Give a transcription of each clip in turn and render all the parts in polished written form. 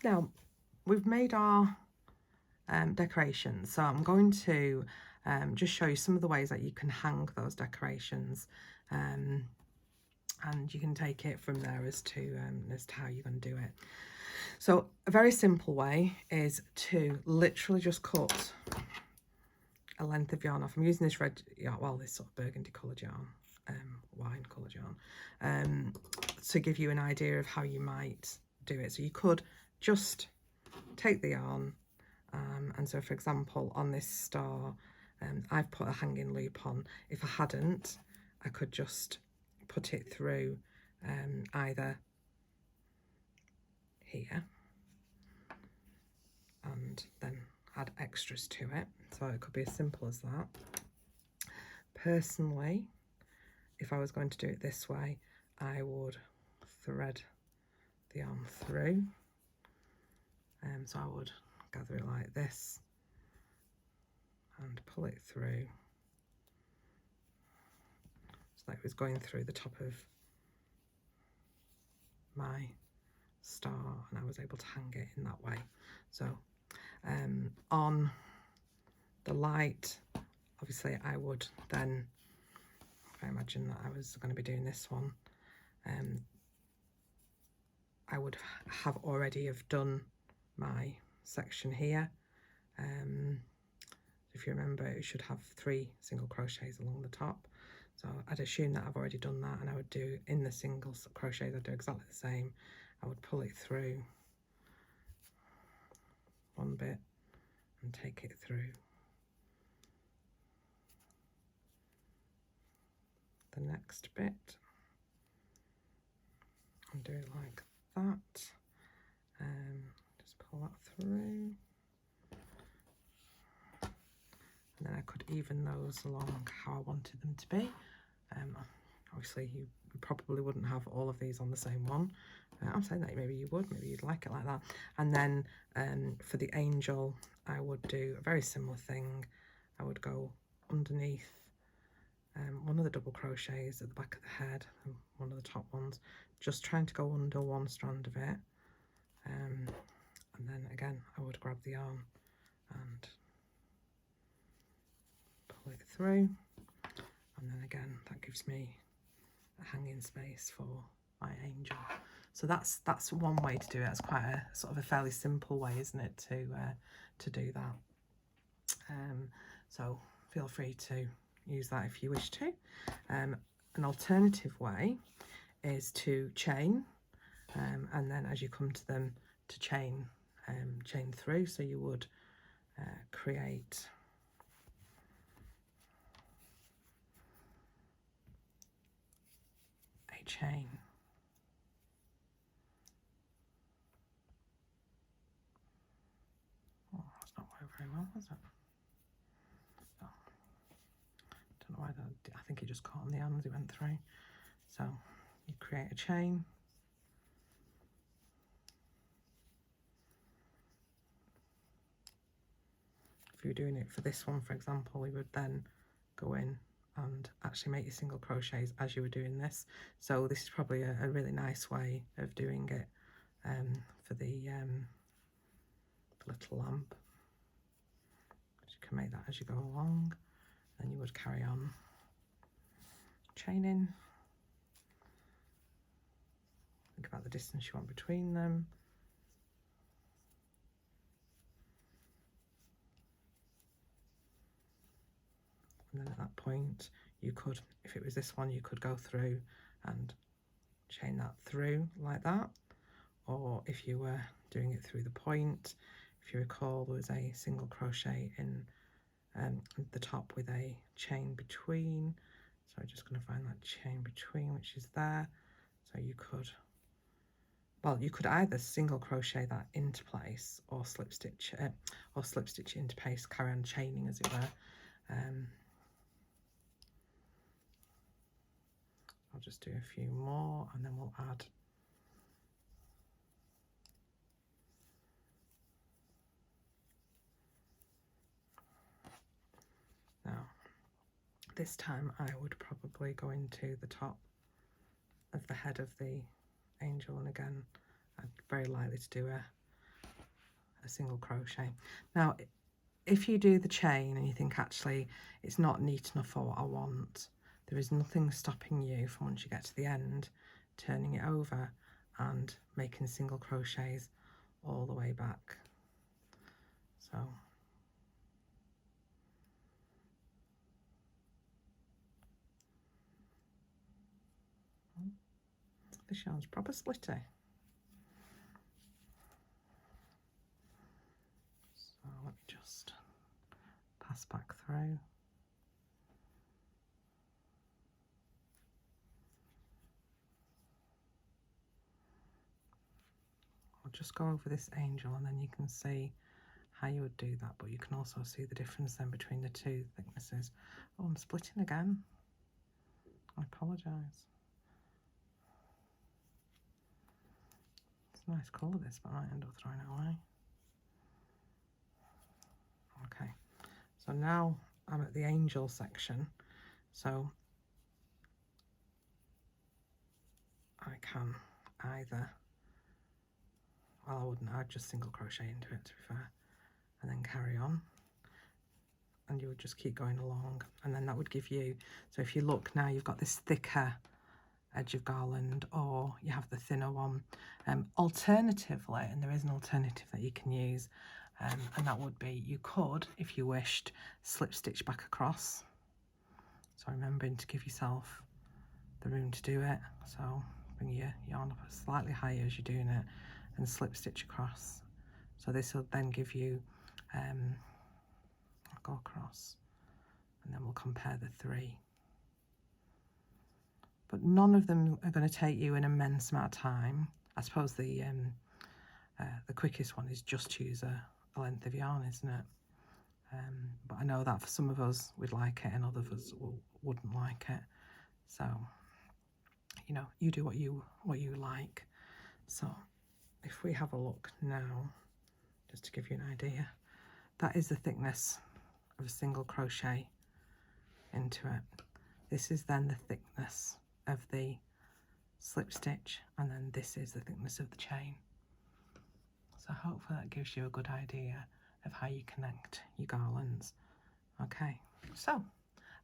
Now, we've made our decorations, so I'm going to just show you some of the ways that you can hang those decorations, and you can take it from there as to how you're going to do it. So a very simple way is to literally just cut a length of yarn off. I'm using this red yarn, well, this sort of burgundy coloured yarn, wine coloured yarn, to give you an idea of how you might do it. So you could just take the yarn, and so for example on this star, I've put a hanging loop on. If I hadn't, I could just put it through either here and then add extras to it. So it could be as simple as that. Personally, if I was going to do it this way, I would thread the yarn through. So I would gather it like this and pull it through, so that it was going through the top of my star and I was able to hang it in that way. So on the light, obviously I would then, if I imagine that I was going to be doing this one, I would have already have done my section here. If you remember, it should have 3 single crochets along the top, so I'd assume that I've already done that, and I would do in the single crochets, I'd do exactly the same. I would pull it through one bit and take it through the next bit and do it like that, just pull that through, and then I could even those along how I wanted them to be. Obviously you probably wouldn't have all of these on the same one. I'm saying that maybe you would, maybe you'd like it like that. And then for the angel, I would do a very similar thing. I would go underneath one of the double crochets at the back of the head, and one of the top ones, just trying to go under one strand of it, and then again I would grab the yarn and pull it through, and then again that gives me a hanging space for my angel. So that's one way to do it. It's quite a sort of a fairly simple way, isn't it, to do that. So feel free to use that if you wish to. An alternative way is to chain, and then as you come to them, to chain through. So you would create a chain. Oh, that's not working very well, was it? Oh, don't know why that. I think it just caught on the yarn as it went through. So you create a chain. If you're doing it for this one, for example, we would then go in and actually make your single crochets as you were doing this. So this is probably a really nice way of doing it for the little lamp. You can make that as you go along, then you would carry on chaining. Think about the distance you want between them. And then at that point you could, if it was this one, you could go through and chain that through like that, or if you were doing it through the point, if you recall, there was a single crochet in the top with a chain between, so I'm just going to find that chain between, which is there. So you could, well, you could either single crochet that into place or slip stitch it into place, carry on chaining as it were. I'll just do a few more and then we'll add now. This time I would probably go into the top of the head of the angel, and again I'm very likely to do a a single crochet. Now if you do the chain and you think actually it's not neat enough for what I want, there is nothing stopping you from, once you get to the end, turning it over and making single crochets all the way back. So this yarn's proper splitty. So let me just pass back through. I'll just go over this angel and then you can see how you would do that, but you can also see the difference then between the two thicknesses. Oh, I'm splitting again. I apologise. It's a nice colour this, but I might end up throwing it away. Okay, so now I'm at the angel section, so I can either, well, I wouldn't, I'd just single crochet into it, to be fair, and then carry on, and you would just keep going along, and then that would give you, so if you look now, you've got this thicker edge of garland, or you have the thinner one. Alternatively, and there is an alternative that you can use, and that would be, you could, if you wished, slip stitch back across. So remembering to give yourself the room to do it. So bring your yarn up slightly higher as you're doing it and slip stitch across. So this will then give you, I'll go across and then we'll compare the three. But none of them are going to take you an immense amount of time. I suppose the quickest one is just choose a length of yarn, isn't it? But I know that for some of us we'd like it and others of us wouldn't like it. So, you know, you do what you like. So if we have a look now, just to give you an idea, that is the thickness of a single crochet into it. This is then the thickness of the slip stitch, and then this is the thickness of the chain. So hopefully that gives you a good idea of how you connect your garlands. Okay, so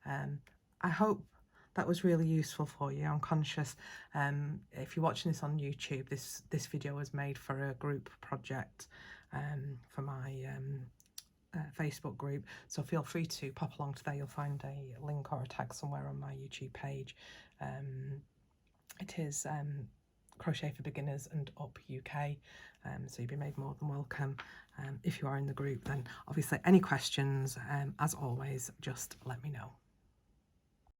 I hope that was really useful for you. I'm conscious if you're watching this on YouTube, this video was made for a group project for my Facebook group, so feel free to pop along to there. You'll find a link or a tag somewhere on my YouTube page. It is Crochet for Beginners and Up UK, so you'd be made more than welcome. If you are in the group, then obviously any questions, as always, just let me know.